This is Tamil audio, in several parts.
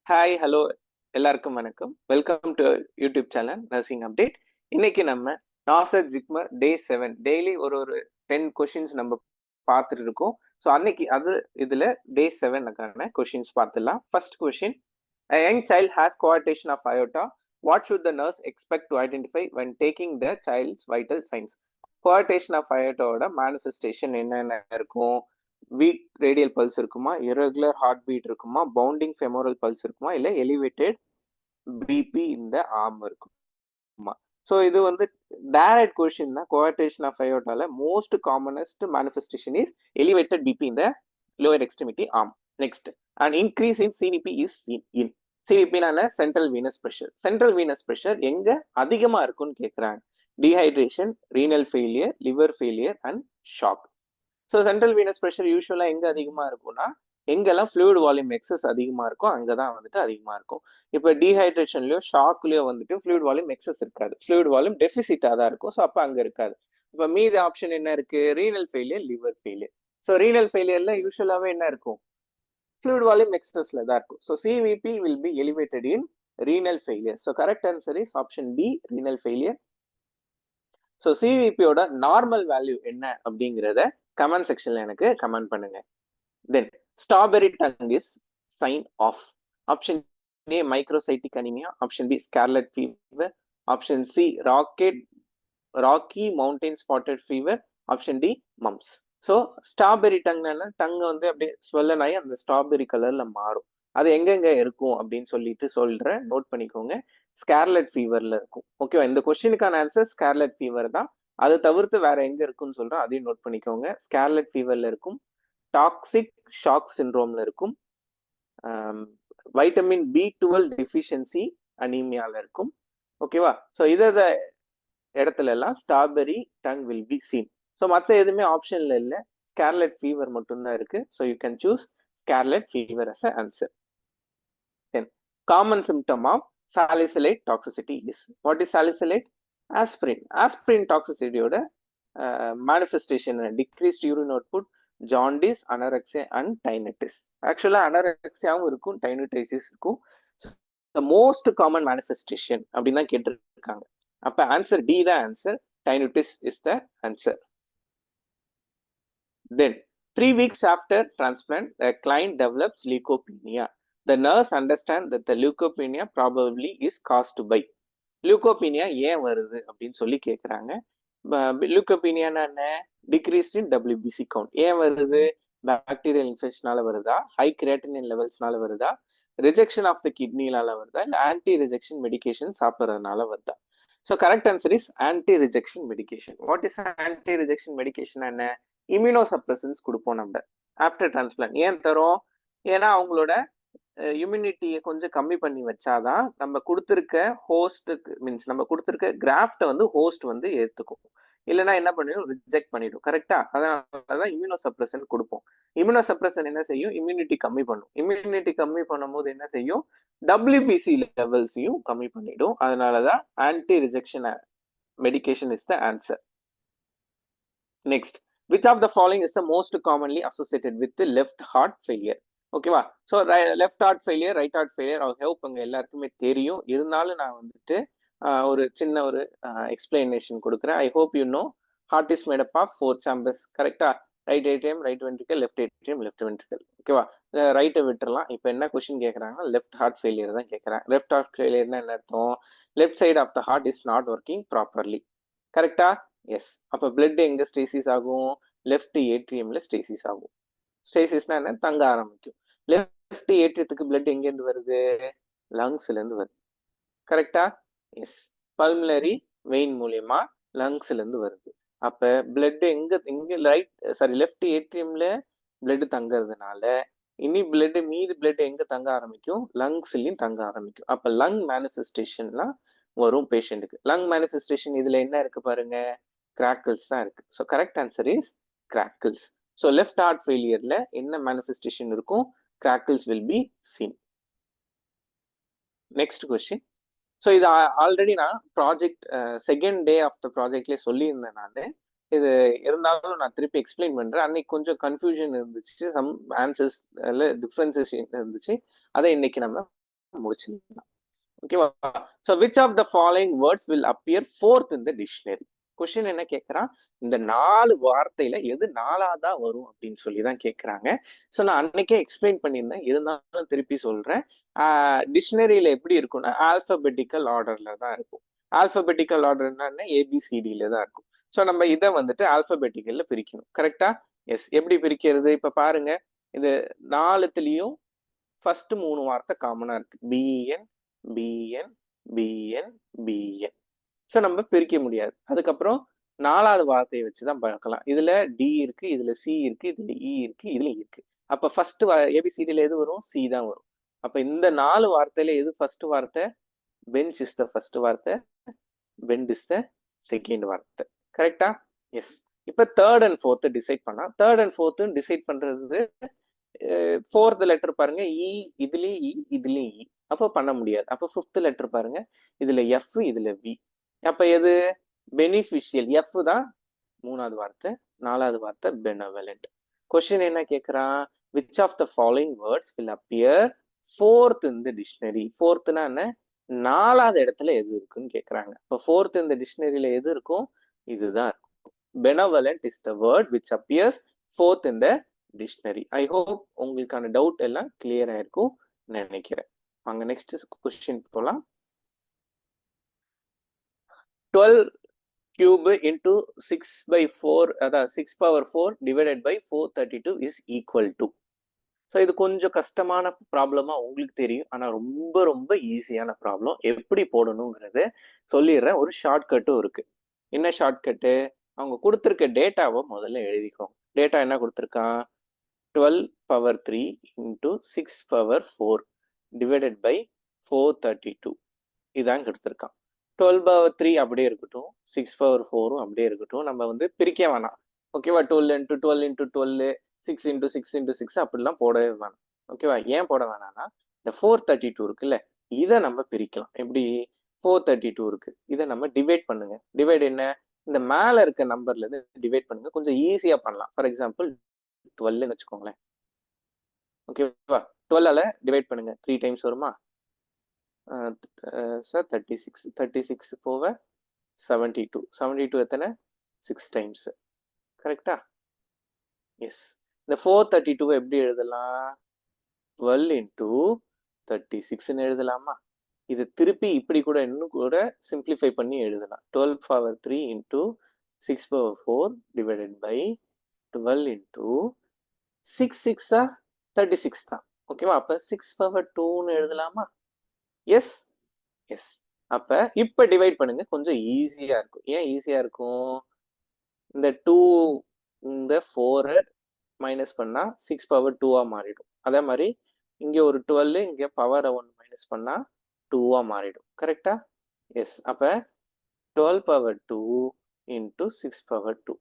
ஹாய், ஹலோ எல்லாருக்கும் வணக்கம். Welcome to YouTube channel nursing update. இன்னைக்கு நம்ம நாசர் ஜிக்மர் டே 7 டெய்லி ஒரு 10 கொஷின்ஸ் நம்ம பார்த்துட்டு இருக்கோம். ஸோ அன்னைக்கு இதுல டே 7க்கான கொஷின்ஸ் பார்த்துடலாம். First question, a young child has coarctation of aorta. What should the nurse expect to identify when taking the child's vital signs? coarctation of aortaவோட manifestation என்னென்ன இருக்கும்? வீக் ரேடியல் பல்ஸ் இருக்குமா, irregular ஹார்ட் பீட் இருக்குமா, பவுண்டிங் ஃபெமோரல் பல்ஸ் இருக்குமா, இல்லை எலிவேட்டட் பிபி இந்த ஆர்ம் இருக்குமா? ஸோ இது வந்து டைரக்ட் கொஸ்டின் தான். கோஆர்டேஷன் ஆஃப் அயோட்டால most commonest manifestation is elevated BP இந்த lower extremity arm. Next, and increase in CVP is in சிவிபினால central venous pressure. Central venous pressure எங்க அதிகமா இருக்குன்னு கேட்குறாங்க. Dehydration, renal failure, liver failure and shock. So central venous pressure யூஸ்வலாக எங்கே அதிகமாக இருக்கும்னா, எங்கெல்லாம் ஃப்ளூயிட் வால்யூம் எக்ஸஸ் அதிகமாக இருக்கும் அங்கே தான் வந்துட்டு அதிகமாக இருக்கும். இப்போ டீஹைட்ரேஷன்லையோ ஷாக்லையோ வந்துட்டு ஃப்ளூயிட் வால்யூம் எக்ஸஸ் இருக்காது, ஃப்ளூயிட் வால்யூம் டெஃபிசிட்டாக தான் இருக்கும். ஸோ அப்போ அங்கே இருக்காது. இப்போ மீதி ஆப்ஷன் என்ன இருக்கு? Renal failure, liver failure. So renal ஃபெயிலியர்ல யூஸ்வலாகவே என்ன இருக்கும்? ஃப்ளூயிட் வால்யூம் எக்ஸஸ்ல தான் இருக்கும். So CVP will be elevated in renal failure. So correct answer is option B, renal failure. So சிவிபியோட நார்மல் வேல்யூ என்ன அப்படிங்கிறத கமெண்ட் செக்ஷன்ல எனக்கு கமெண்ட் பண்ணுங்க. Then strawberry tongue is sign of. Option A microcytic anaemia, option B scarlet fever, option C Rocky Mountain spotted fever, option D mumps. So strawberry டங்னா tongue வந்து அப்படியே ஸ்வெல்லன் ஆகி அந்த ஸ்ட்ராபெரி கலர்ல மாறும். அது எங்கெங்க இருக்கும் அப்படின்னு சொல்லிட்டு சொல்றேன், நோட் பண்ணிக்கோங்க. ஸ்கார்லட் ஃபீவர்ல இருக்கும். ஓகேவா? இந்த கொஸ்டினுக்கான ஆன்சர் ஸ்கார்லட் ஃபீவர் தான். அதை தவிர்த்து வேற எங்க இருக்குன்னு சொல்றேன், அதையும் நோட் பண்ணிக்கோங்க. ஸ்கார்லட் ஃபீவர்ல இருக்கும், டாக்ஸிக் ஷாக் சிண்ட்ரோம்ல இருக்கும், வைட்டமின் B12 டெஃபிஷியன்சி அனீமியால இருக்கும். ஓகேவா? ஸோ இதை இடத்துல எல்லாம் strawberry tongue will be seen. So மற்ற எதுவுமே ஆப்ஷன்ல இல்லை, ஸ்கார்லட் ஃபீவர் மட்டும்தான் இருக்கு. So you can choose scarlet fever as a answer. Then common symptom of salicylate toxicity is. What is salicylate? Aspirin. Aspirin டாக்ஸிசிட்டியோட manifestation decreased urine output, jaundice, anorexia and tinnitus. ஆக்சுவலா அனரெக்சியாவும் இருக்கும், டைனடைசிஸ் இருக்கும். மோஸ்ட் காமன் மேனிஃபெஸ்டேஷன் அப்படின்னு தான் கேட்டிருக்காங்க. அப்ப ஆன்சர் டி தான் answer. Tinnitus is the answer. Then 3 weeks after transplant, the client develops leukopenia. The nurse understands that the leukopenia probably is caused by. லியூகோபீனியா ஏன் வருது அப்படின்னு சொல்லி கேட்குறாங்க. லியூகோபீனியானா என்ன? டிக்ரீஸ்ட் இன் WBC கவுண்ட். ஏன் வருது? பாக்டீரியல் இன்ஃபெக்ஷனால வருதா, ஹை கிரியேட்டினின் லெவல்ஸ்னால வருதா, ரிஜெக்ஷன் ஆஃப் த கிட்னினால வருதா, இல்லை ஆன்டி ரிஜெக்ஷன் மெடிகேஷன் சாப்பிட்றதுனால வருதா? So correct answer is anti rejection medication. What is anti rejection medication? என்ன? இம்யூனோசப்ரசன்ஸ் கொடுப்போம் நம்ம ஆஃப்டர் டிரான்ஸ்பிளான்ட். ஏன் தரோம்? ஏன்னா அவங்களோட இம்யூனிட்டியை கொஞ்சம் கம்மி பண்ணி வச்சாதான் நம்ம கொடுத்துருக்க ஹோஸ்ட்டுக்கு, மீன்ஸ் நம்ம கொடுத்துருக்க கிராஃப்டை வந்து ஹோஸ்ட் வந்து ஏற்றுக்கும். இல்லைன்னா என்ன பண்ணிடும்? ரிஜெக்ட் பண்ணிடும். கரெக்டா? அதனாலதான் இம்யூனோசப்ரசன் கொடுப்போம். இம்யூனோசப்ரசன் என்ன செய்யும்? இம்யூனிட்டி கம்மி பண்ணும். இம்யூனிட்டி கம்மி பண்ணும்போது என்ன செய்யும்? WBC லெவல்ஸையும் கம்மி பண்ணிடும். அதனாலதான் anti rejection medication is the answer. Next, which of the following is the most commonly associated with the left heart failure? ஓகேவா? So left heart failure, right heart failure help உங்க எல்லாருக்குமே தெரியும். இருந்தாலும் நான் வந்துட்டு ஒரு சின்ன ஒரு எக்ஸ்பிளனேஷன் கொடுக்குறேன். I hope you know heart is made up of 4 chambers. கரெக்டா? Right atrium, right ventricle, left atrium, left ventricle. ஓகேவா? ரைட்டை விட்டுறலாம். இப்போ என்ன கொஸ்டின் கேட்குறாங்கன்னா லெஃப்ட் ஹார்ட் ஃபெயிலியர் தான் கேட்குறாங்க. லெஃப்ட் ஹார்ட் ஃபெயிலியர்னா என்ன அர்த்தம்? Left side of the heart is not working properly. கரெக்டா? எஸ். அப்போ பிளட் எங்க ஸ்டேசிஸ் ஆகும்? லெஃப்ட் ஏட்ரியம்ல ஸ்டேசிஸ் ஆகும். ஸ்டேசிஸ்னா என்ன? தங்க ஆரம்பிக்கும். லெஃப்ட் ஏட்ரியத்துக்கு பிளட் எங்கேருந்து வருது? லங்ஸ்ல இருந்து வருது. கரெக்டா? எஸ். பல்மனரி வெயின் மூலியமா லங்ஸ்ல இருந்து வருது. அப்ப பிளட் எங்க லெஃப்ட் ஏட்ரியம்ல பிளட் தங்கறதுனால இனி மீதி பிளட் எங்க தங்க ஆரம்பிக்கும்? லங்ஸ்லயும் தங்க ஆரம்பிக்கும். அப்ப லங் மேனிஃபெஸ்டேஷன்லாம் வரும் பேஷண்ட்டுக்கு. லங் மேனிஃபெஸ்டேஷன் இதுல என்ன இருக்கு பாருங்க? கிராக்கிள்ஸ் தான் இருக்கு. So correct answer is crackles. So left heart ஃபெயிலியர்ல என்ன மேனிஃபெஸ்டேஷன் இருக்கும்? Crackles will be seen. Next question. So இது ஆல்ரெடி நான் project second day of the ப்ராஜெக்ட்லேயே சொல்லியிருந்தேன். நான் இது இருந்தாலும் நான் திருப்பி எக்ஸ்பிளைன் பண்றேன். அன்னைக்கு கொஞ்சம் கன்ஃபியூஷன் இருந்துச்சு, சம் ஆன்சர்ஸ் டிஃப்ரென்சஸ் இருந்துச்சு. அதை இன்னைக்கு நம்ம முடிச்சிடலாம். ஓகேவா? So which of the following words will appear fourth in the dictionary? Question என்ன கேட்குறான், இந்த 4 வார்த்தையில எது 4ஆவதா வரும் அப்படின்னு சொல்லி தான் கேட்குறாங்க. ஸோ நான் அன்னைக்கே எக்ஸ்பிளைன் பண்ணியிருந்தேன், இருந்தாலும் திருப்பி சொல்றேன். டிக்ஷனரியில எப்படி இருக்கும்னா ஆல்பபெட்டிக்கல் ஆர்டர்ல தான் இருக்கும். ஆல்பபெட்டிக்கல் ஆர்டர் என்னன்னா ஏபிசிடியில தான் இருக்கும். ஸோ நம்ம இதை வந்துட்டு ஆல்பபெட்டிக்கல்ல பிரிக்கணும். கரெக்டா? எஸ். எப்படி பிரிக்கிறது? இப்ப பாருங்க, இது 4த்துலயும் ஃபர்ஸ்ட் 3 வார்த்தை காமனா இருக்கு. BN, BN, BN, BN. So நம்ம பிரிக்க முடியாது. அதுக்கப்புறம் 4வது வார்த்தையை வச்சுதான் பார்க்கலாம். இதுல டி இருக்கு, இதுல சி இருக்கு, இதுல இ இருக்கு, இதுல இருக்கு. அப்ப ஃபர்ஸ்ட் ஏபிசிடியில எது வரும்? சி தான் வரும். அப்ப இந்த 4 வார்த்தையில எது ஃபர்ஸ்ட் வார்த்தை? பெஞ்ச் இஸ் த ஃபர்ஸ்ட் வார்த்தை, பெண்ட் இஸ் த செகண்ட் வார்த்தை. கரெக்டா? எஸ். இப்ப தேர்ட் அண்ட் ஃபோர்த் டிசைட் பண்ணா, தேர்ட் அண்ட் ஃபோர்த் டிசைட் பண்றது ஃபோர்த் லெட்டர் பாருங்க, இ இதுலயும் இ இதுலயும் இ. அப்போ பண்ண முடியாது. அப்போ ஃபிஃப்த் லெட்டர் பாருங்க, இதுல எஃப் இதுல வி. அப்ப எது பெனிஃபிஷியல்? எஃப் தான் 3வது வார்த்தை, 4வது வார்த்தை பெனவலண்ட். கொஸ்டின் என்ன கேட்கிறான், which of the following words will appear fourth in the dictionary? ஃபோர்த்னா என்ன? 4வது இடத்துல எது இருக்குன்னு கேட்கறாங்க. இப்போ ஃபோர்த் இந்த டிக்ஷனரியில எது இருக்கும்? இதுதான் இருக்கும். Benevolent is the word which appears fourth in the dictionary. I hope உங்களுக்கான டவுட் எல்லாம் கிளியர் ஆயிருக்கும் நினைக்கிறேன். வாங்க நெக்ஸ்ட் கொஸ்டின் போலாம். 12 cube into 6/4, அதாவது 6 power 4 divided by 432 is equal to. So இது கொஞ்சம் கஷ்டமான ப்ராப்ளமா உங்களுக்கு தெரியும். ஆனா ரொம்ப ரொம்ப ஈஸியான ப்ராப்ளம். எப்படி போடணுங்கிறது சொல்லிடுறேன். ஒரு ஷார்ட்கட்டும் இருக்கு. என்ன ஷார்ட்கட்டு? அவங்க கொடுத்துருக்க டேட்டாவை முதல்ல எழுதிக்கோங்க. டேட்டா என்ன கொடுத்துருக்கான்? 12 power 3 into 6 power 4 divided by 432 இதான் கொடுத்துருக்கான். 12 power 3 அப்படியே இருக்கட்டும், 6 power 4 அப்படியே இருக்கட்டும். நம்ம வந்து பிரிக்க வேணாம். ஓகேவா? 12 into 12 into 12, 6 into 6 into 6 அப்படிலாம் போடவே வேணாம். ஓகேவா? ஏன் போட வேணாம்னா, இந்த 432 இருக்குல்ல, இதை நம்ம பிரிக்கலாம். எப்படி? 432 இருக்கு, இதை நம்ம டிவைட் பண்ணுங்க. டிவைட் என்ன? இந்த மேல இருக்க நம்பர்ல இருந்து டிவைட் பண்ணுங்க. கொஞ்சம் ஈஸியா பண்ணலாம். ஃபார் எக்ஸாம்பிள் 12ன்னு வச்சுக்கோங்களேன். ஓகேவா? 12ஆல டிவைட் பண்ணுங்க. 3 டைம்ஸ் வருமா? சார் 36, 36 போக 72, 72 எத்தனை? 6 டைம்ஸ். கரெக்டா? எஸ். இந்த 432 எப்படி எழுதலாம்? 12 into 36ன்னு எழுதலாமா? இது திருப்பி இப்படி கூட இன்னும் கூட சிம்பிளிஃபை பண்ணி எழுதலாம். 12 power 3 into 6 power 4 divided by 12 into 6 6 36 தான். ஓகேவா? அப்ப 6 power 2ன்னு எழுதலாமா? எஸ். எஸ். அப்ப இப்ப டிவைட் பண்ணுங்க. கொஞ்சம் ஈஸியா இருக்கும். ஏன் ஈஸியா இருக்கும்? இந்த 2 இந்த 4 மைனஸ் பண்ணா 6 பவர் 2ஆ மாறிடும். அதே மாதிரி இங்க ஒரு 12 இங்க பவர் 1 மைனஸ் பண்ணா 2ஆ மாறிடும். கரெக்டா? எஸ். அப்ப 12 பவர் 2 இன்டூ 6 பவர் 2.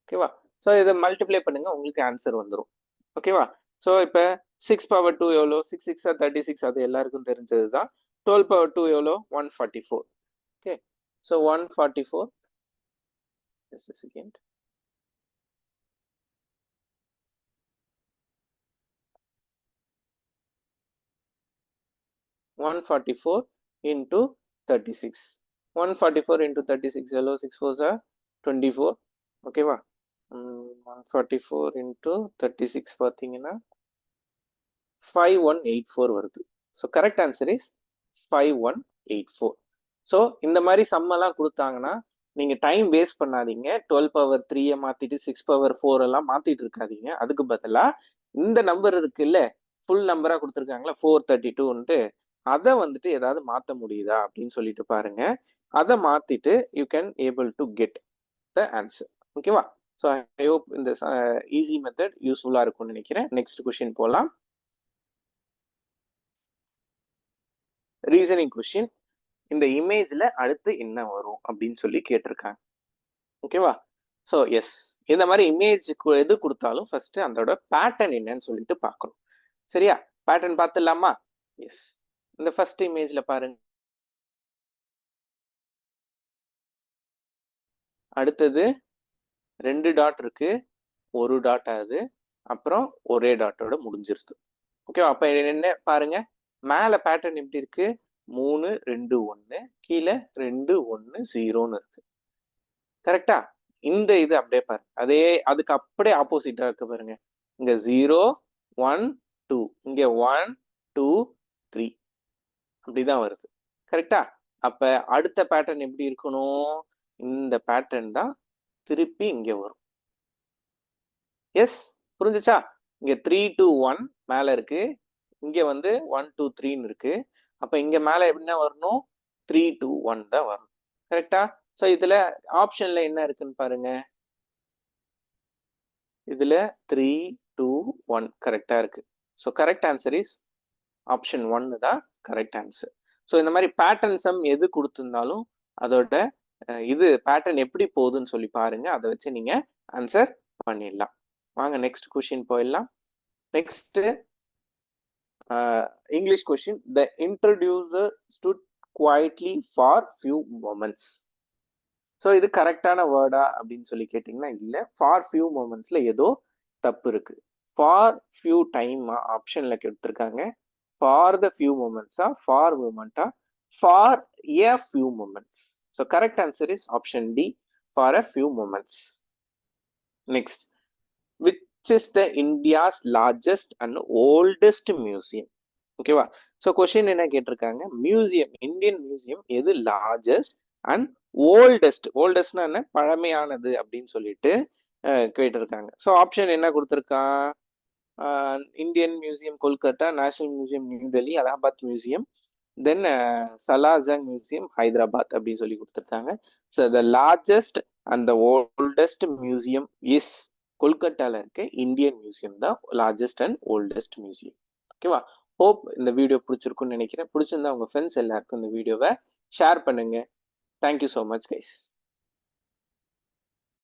ஓகேவா? ஸோ இதை மல்டிப்ளை பண்ணுங்க, உங்களுக்கு ஆன்சர் வந்துடும். ஓகேவா? ஸோ இப்போ 6 பவர் 2 எவ்வளோ? 6 6 36, அது எல்லாருக்கும் தெரிஞ்சது தான். 12 power 2 எவ்வளோ? 144. Okay. So 144. Just a second. (144 into 36). 144 into 36 எவ்வளோ? 6 4s are 24. ஓகேவா? 144 into 36 பார்த்தீங்கன்னா 5184 வருது. So correct answer is 5184. So இந்த மாதிரி சம்மெல்லாம் கொடுத்தாங்கன்னா நீங்க டைம் வேஸ்ட் பண்ணாதீங்க. 12 பவர் 3 மாத்திட்டு 6 பவர் 4 எல்லாம் மாத்திட்டு இருக்காதீங்க. அதுக்கு பதிலா இந்த நம்பர் இருக்குல்ல, ஃபுல் நம்பரா கொடுத்துருக்காங்களா 432ன்ட்டு, அதை வந்துட்டு ஏதாவது மாத்த முடியுதா அப்படின்னு சொல்லிட்டு பாருங்க. அதை மாத்திட்டு you can able to get the answer. ஓகேவா? ஸோ ஐ ஹோப் இந்த ஈஸி மெத்தட் யூஸ்ஃபுல்லா இருக்கும்னு நினைக்கிறேன். நெக்ஸ்ட் கொஸ்டின் போலாம். Reasoning question. இந்த இமேஜ்ல அடுத்து என்ன வரும் அப்படின்னு சொல்லி கேட்டிருக்காங்க. ஓகேவா? ஸோ எஸ், இந்த மாதிரி இமேஜ் எது கொடுத்தாலும் ஃபர்ஸ்ட் அதோட பேட்டர்ன் என்னன்னு சொல்லிட்டு பார்க்கணும். சரியா? பேட்டர்ன் பார்த்துடலாமா? எஸ். இந்த ஃபர்ஸ்ட் இமேஜ்ல பாருங்க. அடுத்தது 2 டாட் இருக்கு, ஒரு டாட் ஆகுது, அப்புறம் ஒரே டாட்டோட முடிஞ்சிருது. ஓகேவா? அப்ப என்ன பாருங்க, மேலே பேட்டர்ன் எப்படி இருக்கு? 3 2 1, கீழே 2 1 0ன்னு இருக்கு. கரெக்டா? இந்த இது அப்படியே பாரு, அதே அதுக்கு அப்படியே ஆப்போசிட்டா இருக்கு பாருங்க. இங்க 0 1 2, இங்க 1 2 3 அப்படிதான் வருது. கரெக்டா? அப்ப அடுத்த பேட்டர்ன் எப்படி இருக்கணும்? இந்த பேட்டர்ன் தான் திருப்பி இங்க வரும். எஸ், புரிஞ்சுச்சா? இங்க 3 2 1 மேல இருக்கு, இங்க வந்து 1 2 3ன்னு இருக்கு. அப்ப இங்க மேல என்ன வரணும்? 3 2 1 தான் வரும். கரெக்டா? ஸோ இதுல ஆப்ஷன்ல என்ன இருக்குன்னு பாருங்க. இதுல 3 2 1 கரெக்டா இருக்கு. So correct answer is option 1 தான் கரெக்ட் ஆன்சர். ஸோ இந்த மாதிரி பேட்டர்ன் சம் எது கொடுத்திருந்தாலும் அதோட இது பேட்டர்ன் எப்படி போகுதுன்னு சொல்லி பாருங்க. அதை வச்சு நீங்க ஆன்சர் பண்ணிடலாம். வாங்க நெக்ஸ்ட் கொஸ்டின் போயிடலாம். Next English question. The introducer stood quietly for few moments. So இது கரெக்டான வேர்டா அப்படின்னு சொல்லி கேட்டிங்கன்னா இல்லை. ஃபார் ஃபியூ மொமெண்ட்ஸ்ல ஏதோ தப்பு இருக்கு. ஃபார் ஃபியூ டைம் ஆப்ஷன்ல கொடுத்துருக்காங்க. ஃபார் த ஃபியூ மொமெண்ட்ஸா, ஃபார் மூமெண்டா, for a few moments. So correct answer is option D, for a few moments. Next, which is the India's largest and oldest museum? ஓகேவா? ஸோ கொஸ்டின் என்ன கேட்டிருக்காங்க? மியூசியம், இந்தியன் மியூசியம் எது லார்ஜஸ்ட் அண்ட் ஓல்டஸ்ட்? ஓல்டஸ்ட்னா என்ன? பழமையானது அப்படின்னு சொல்லிட்டு கேட்டிருக்காங்க. ஸோ ஆப்ஷன் என்ன கொடுத்துருக்கான்? Indian museum Kolkata, national museum New Delhi, Allahabad museum, then Salar Jung museum Hyderabad அப்படின்னு சொல்லி கொடுத்துருக்காங்க. So the largest and the oldest museum is கொல்கத்தால இருக்க இந்தியன் மியூசியம் தான் லார்ஜஸ்ட் அண்ட் ஓல்டஸ்ட் மியூசியம். ஓகேவா? ஹோப் இந்த வீடியோ பிடிச்சிருக்குன்னு நினைக்கிறேன். பிடிச்சிருந்தா உங்க ஃப்ரெண்ட்ஸ் எல்லாருக்கும் இந்த வீடியோவை ஷேர் பண்ணுங்க. Thank you so much guys.